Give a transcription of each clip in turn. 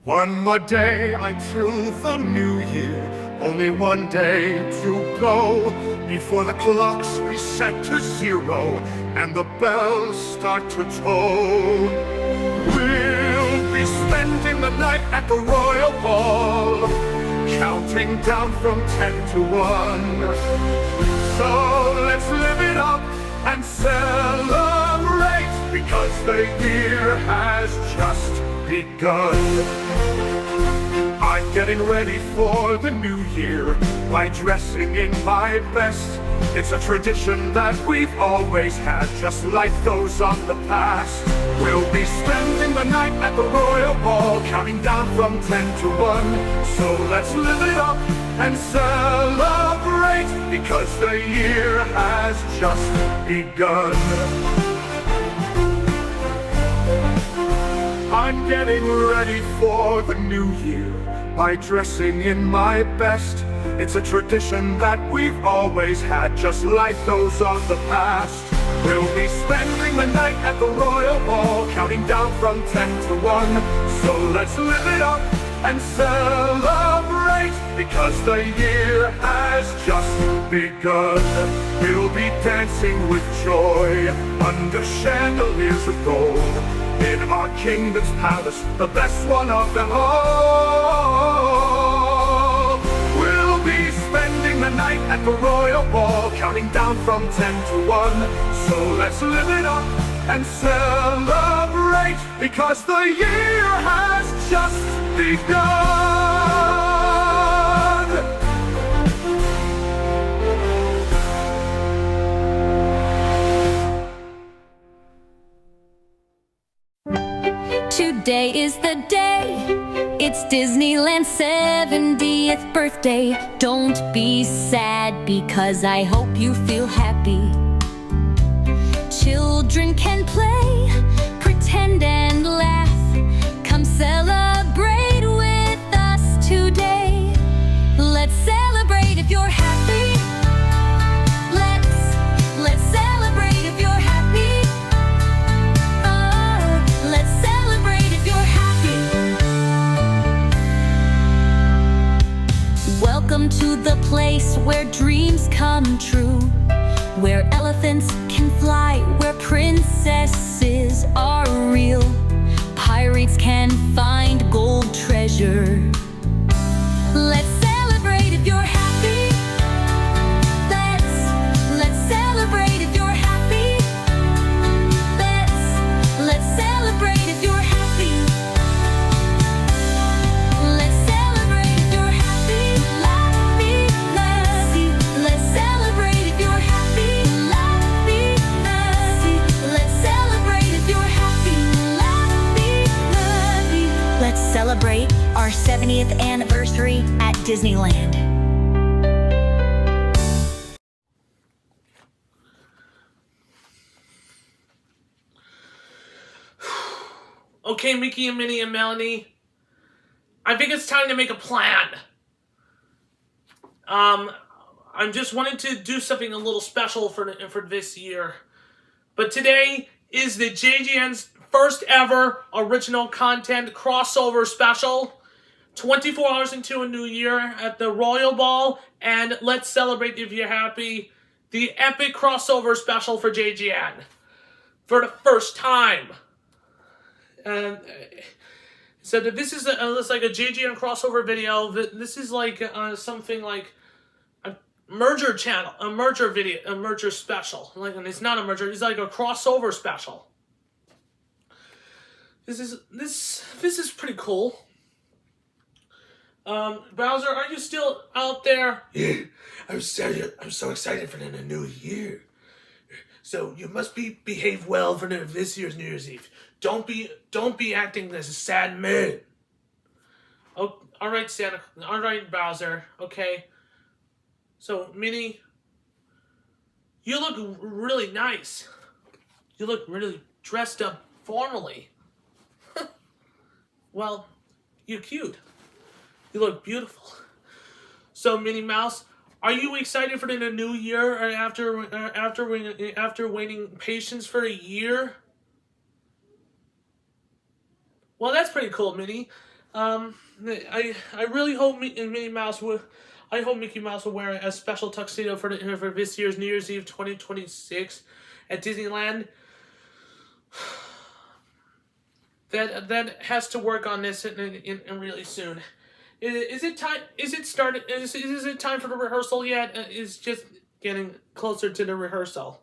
One more day until the new year. Only one day to go before the clocks reset to zero and the bells start to toll. We'll be spending the night at the Royal Ball, counting down from 10 to 1. So let's live it up and celebrate, because the year has just begun. I'm getting ready for the new year by dressing in my best. It's a tradition that we've always had, just like those of the past. We'll be spending the night at the Royal Ball, counting down from 10 to 1. So let's live it up and celebrate, because the year has just begun. I'm getting ready for the new year by dressing in my best. It's a tradition that we've always had, just like those of the past. We'll be spending the night at the Royal Ball, counting down from 10 to 1. So let's live it up and celebrate, because the year has just begun. We'll be dancing with joy under chandeliers of gold in our kingdom's palace, the best one of them all. We'll be spending the night at the Royal Ball, counting down from 10 to 1. So let's live it up and celebrate, because the year has just begun. Today is the day, it's Disneyland's 70th birthday. Don't be sad, because I hope you feel happy. Children can play, pretend and laugh. Come celebrate with us today. Let's celebrate if you're happy. Let's celebrate if you're happy. Oh, let's celebrate if you're happy. Welcome to the place where dreams come true, where elephants can fly, where princesses are real, pirates can find gold treasure. Let's celebrate if you're happy. Let's celebrate if you're happy. Let's celebrate if you're happy. Let's celebrate if you're happy. Let's celebrate if you're happy. Let's celebrate if you're happy. Let's celebrate our 70th anniversary at Disneyland. Okay, Mickey and Minnie and Melanie, I think it's time to make a plan. I'm just wanting to do something a little special for this year. But today is the JGN's first ever original content crossover special. 24 hours into a new year at the Royal Ball, and let's celebrate if you're happy. The epic crossover special for JGN. For the first time. So this is it's like a JGN crossover video. This is like something like a merger channel, a merger video, a merger special. Like, and it's not a merger; it's like a crossover special. This is pretty cool. Bowser, are you still out there? Yeah, I'm so excited for the new year. So you must behave well for this year's New Year's Eve. Don't be acting as a sad man. Oh, all right, Santa. All right, Bowser. Okay. So, Minnie, you look really nice. You look really dressed up formally. Well, you're cute. You look beautiful. So, Minnie Mouse, are you excited for the new year, or after waiting patience for a year? Well, that's pretty cool, Minnie. I really hope Minnie Mouse will. I hope Mickey Mouse will wear a special tuxedo for this year's New Year's Eve 2026 at Disneyland. That has to work on this in really soon. Is it time? Is it started? Is it time for the rehearsal yet? It's just getting closer to the rehearsal.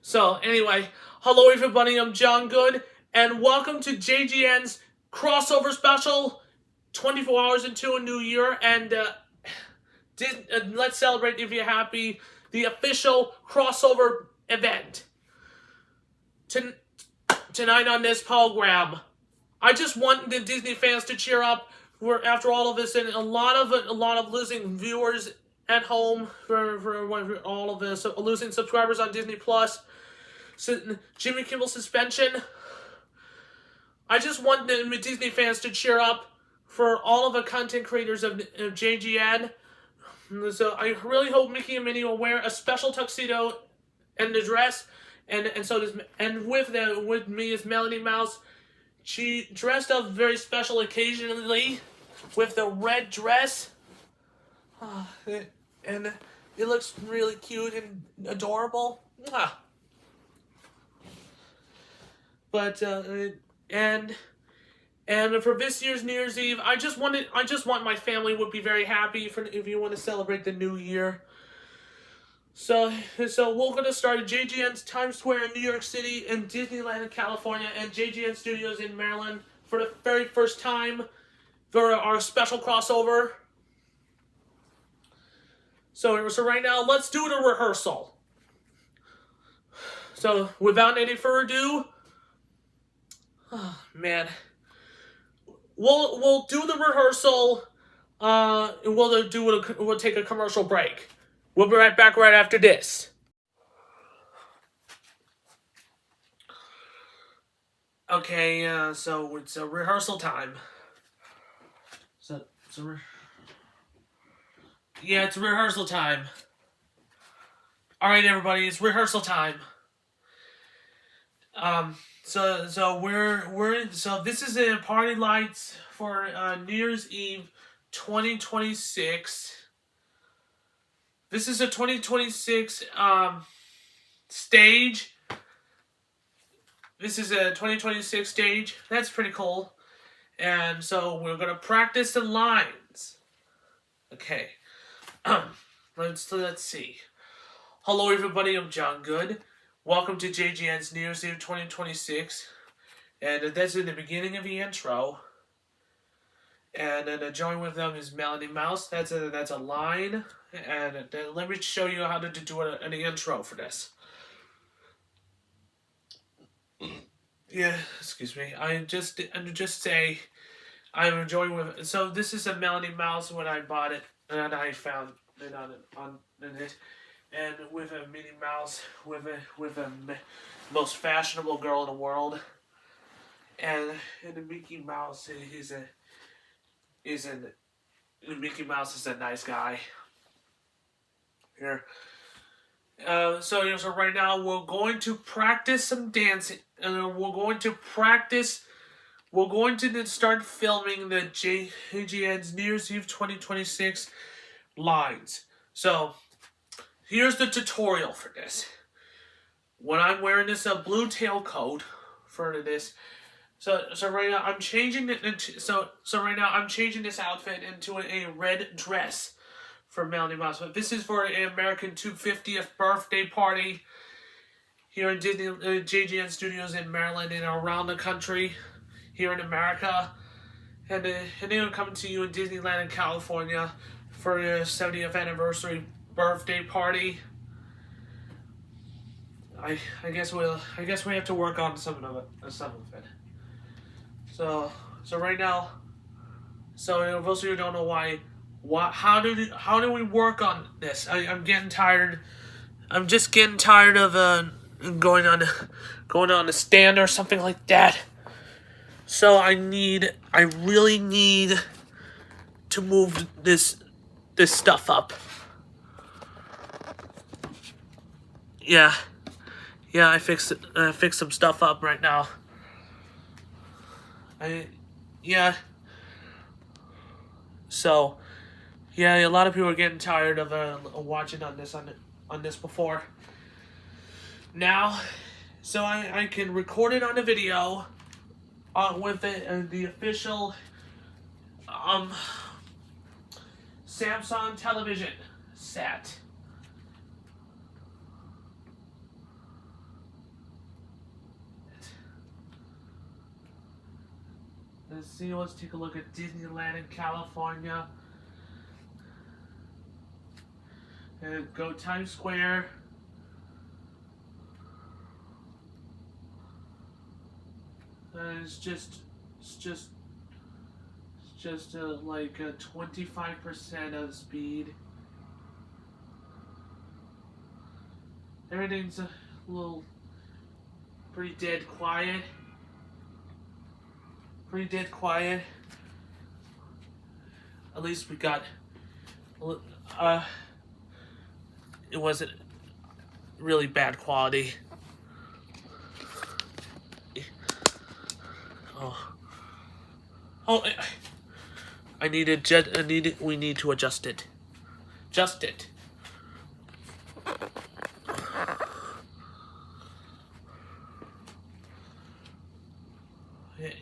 So anyway, hello everybody. I'm John Good, and welcome to JGN's crossover special. 24 hours into a new year, and let's celebrate if you're happy. The official crossover event tonight on this program. I just want the Disney fans to cheer up. After all of this, and a lot of losing viewers at home for all of this, losing subscribers on Disney Plus, Jimmy Kimmel suspension. I just want the Disney fans to cheer up for all of the content creators of JGN. So I really hope Mickey and Minnie will wear a special tuxedo and the dress, and with me is Melanie Mouse. She dressed up very special occasionally with the red dress. And it looks really cute and adorable. But and for this year's New Year's Eve, I just want my family would be very happy if you want to celebrate the new year. So we're going to start at JGN's Times Square in New York City and Disneyland in California and JGN Studios in Maryland for the very first time for our special crossover. So right now, let's do the rehearsal. So without any further ado, we'll do the rehearsal. And we'll take a commercial break. We'll be right back right after this. Okay, so it's rehearsal time. It's rehearsal time. All right, everybody, it's rehearsal time. So this is the party lights for New Year's Eve 2026. This is a 2026 stage. This is a 2026 stage. That's pretty cool. And so we're gonna practice the lines. Okay. Let's see. Hello, everybody. I'm John Good. Welcome to JGN's New Year's Eve 2026. And that's in the beginning of the intro. And then join with them is Melanie Mouse. That's a line. And let me show you how to do an intro for this. Yeah, excuse me. I'm just say I'm enjoying with. So this is a Melanie Mouse when I bought it, and I found it on it, and with a Minnie Mouse with a most fashionable girl in the world, and the Mickey Mouse Mickey Mouse is a nice guy. Here. So right now we're going to practice some dancing, and we're going to start filming the JGN's New Year's Eve 2026 lines. So here's the tutorial for this. When I'm wearing this blue tailcoat for this, so right now I'm changing it into so right now I'm changing this outfit into a red dress for Melanie Mouse. But this is for an American 250th birthday party here in Disney JGN Studios in Maryland and around the country here in America. And then coming to you in Disneyland in California for your 70th anniversary birthday party. I guess we have to work on some of it. So right now, so most of you don't know why. How do we work on this? I'm getting tired. I'm just getting tired of going on a stand or something like that. So I really need to move this stuff up. Yeah, I fixed it. I fixed some stuff up right now. So yeah, a lot of people are getting tired of watching on this before. Now, so I can record it on a video with the official Samsung television set. Let's take a look at Disneyland in California. And go Times Square. It's just like 25% of speed. Everything's a little pretty dead quiet. At least we got it wasn't really bad quality. Oh, we need to adjust it. Just it.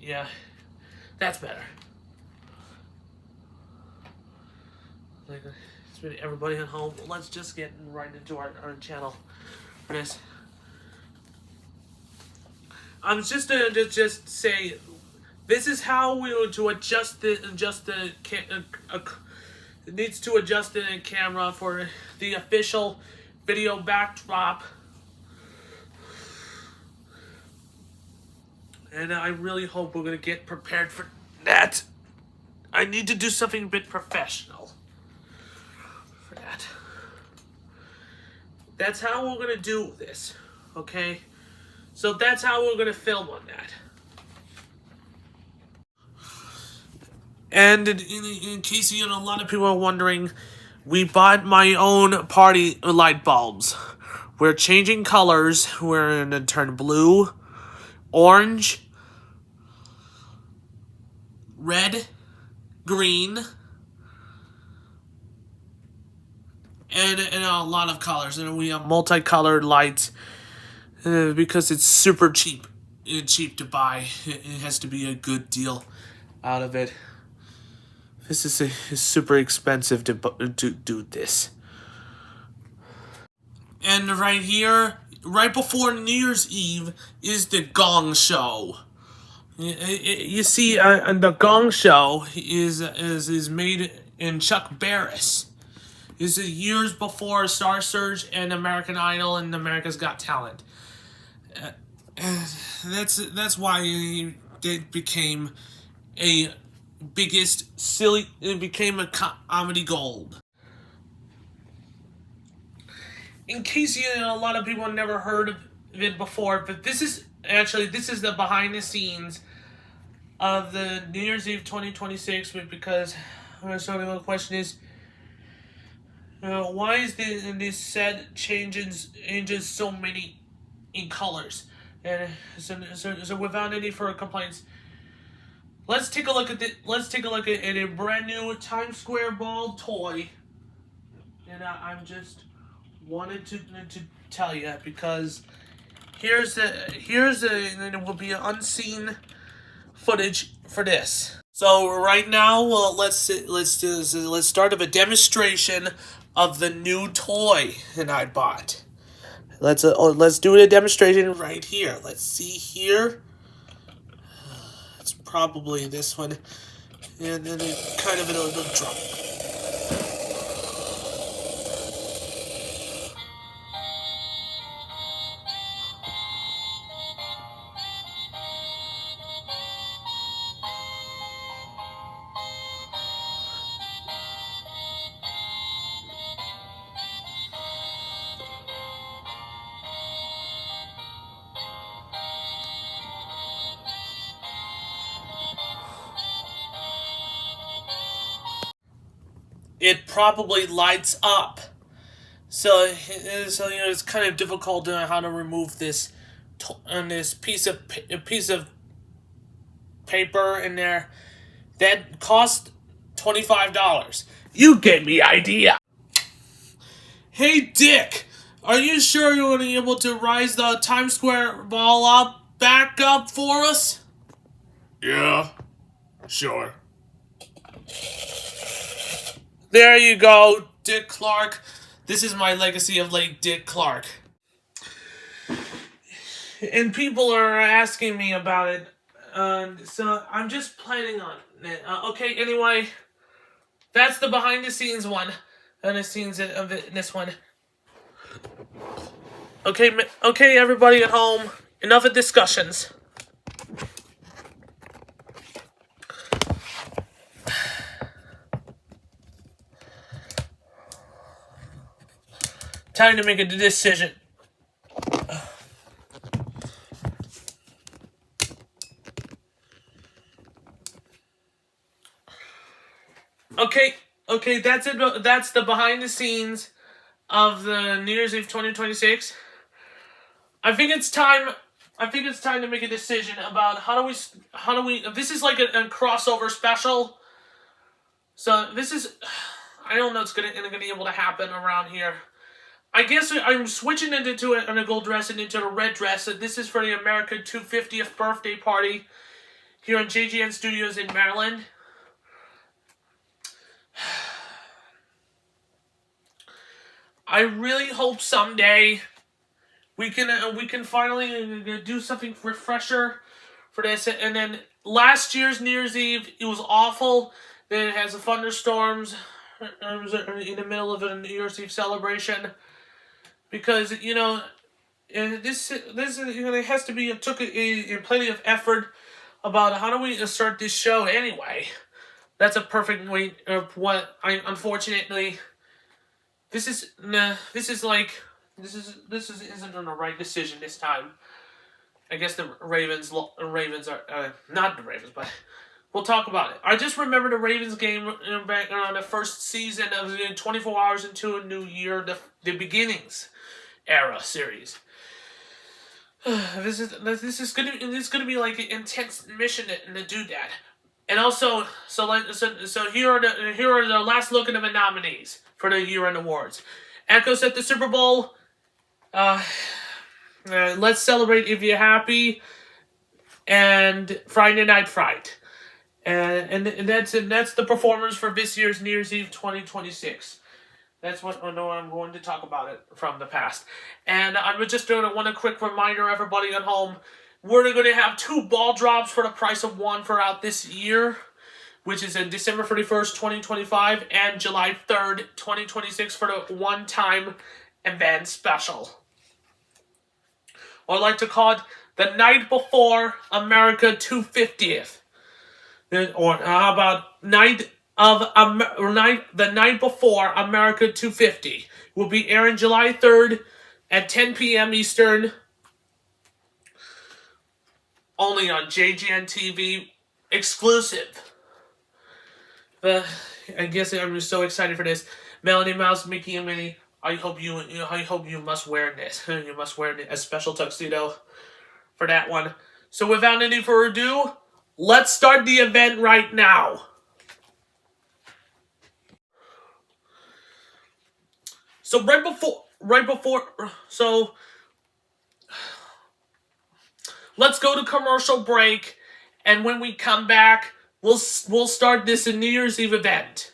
Yeah, that's better. Like, it's been everybody at home. Let's just get right into our channel for this. I'm just gonna just say, this is how we were to adjust it needs to adjust the camera for the official video backdrop. And I really hope we're gonna get prepared for that. I need to do something a bit professional for that. That's how we're gonna do this, okay? So that's how we're gonna film on that. And in case a lot of people are wondering, we bought my own party light bulbs. We're changing colors. We're gonna turn blue, orange, red, green, and a lot of colors. And we have multicolored lights because it's super cheap. It's cheap to buy. It has to be a good deal out of it. This is super expensive to do this. And right here, right before New Year's Eve, is the Gong Show. You see, the Gong Show is made in Chuck Barris. This is years before Star Search and American Idol and America's Got Talent. That's why it became a it became a comedy gold. In case a lot of people have never heard of it before, but this is the behind the scenes of the New Year's Eve 2026, because the question is, why is this set changes so many in colors? And so without any further complaints, let's take a look at a brand new Times Square ball toy. And I'm just wanted to tell you, because here's and it will be unseen footage for this. So right now, let's start of a demonstration of the new toy that I bought. Let's do a demonstration right here. Let's see here. It's probably this one, and then it kind of it'll drop. It probably lights up. So it's kind of difficult to how to remove this piece of paper in there that cost $25. You gave me idea. Hey, Dick, are you sure you're going to be able to rise the Times Square ball back up for us? Yeah, sure. There you go, Dick Clark. This is my legacy of late Dick Clark. And people are asking me about it, so I'm just planning on it. Okay, anyway, that's the behind the scenes one, and the scenes of this one. Okay, everybody at home, enough of discussions. Time to make a decision. Okay, that's it. That's the behind the scenes of the New Year's Eve 2026. I think it's time to make a decision about how do we. This is like a crossover special. So this is, I don't know, it's gonna be able to happen around here. I guess I'm switching into a gold dress and into a red dress. This is for the America 250th birthday party here in JGN Studios in Maryland. I really hope someday we can finally do something refresher for this. And then last year's New Year's Eve, it was awful. Then it has the thunderstorms in the middle of a New Year's Eve celebration. Because, this there has to be, it took a plenty of effort about how do we start this show anyway. That's a perfect way of what unfortunately, this isn't the right decision this time. I guess the Ravens are, not the Ravens, but we'll talk about it. I just remember the Ravens game back on the first season of 24 Hours into a New Year, the Beginnings era series. This is gonna be like an intense mission to do that. And also, so here are the last look at the nominees for the year-end awards. Echoes at the Super Bowl. Let's Celebrate If You're Happy, and Friday Night Fright. And that's the performers for this year's New Year's Eve 2026. That's what I know I'm going to talk about it from the past. And I'm just doing a quick reminder, everybody at home. We're going to have 2 ball drops for the price of 1 throughout this year, which is in December 31st, 2025, and July 3rd, 2026 for the one-time event special. Or I like to call it the night before America 250th. Or how about the night before America 250 will be airing July 3rd at 10 p.m. Eastern, only on JGN TV, exclusive. I guess I'm just so excited for this. Melanie Mouse, Mickey, and Minnie. I hope you must wear this. You must wear a special tuxedo for that one. So without any further ado, let's start the event right now. So let's go to commercial break, and when we come back, we'll start this New Year's Eve event.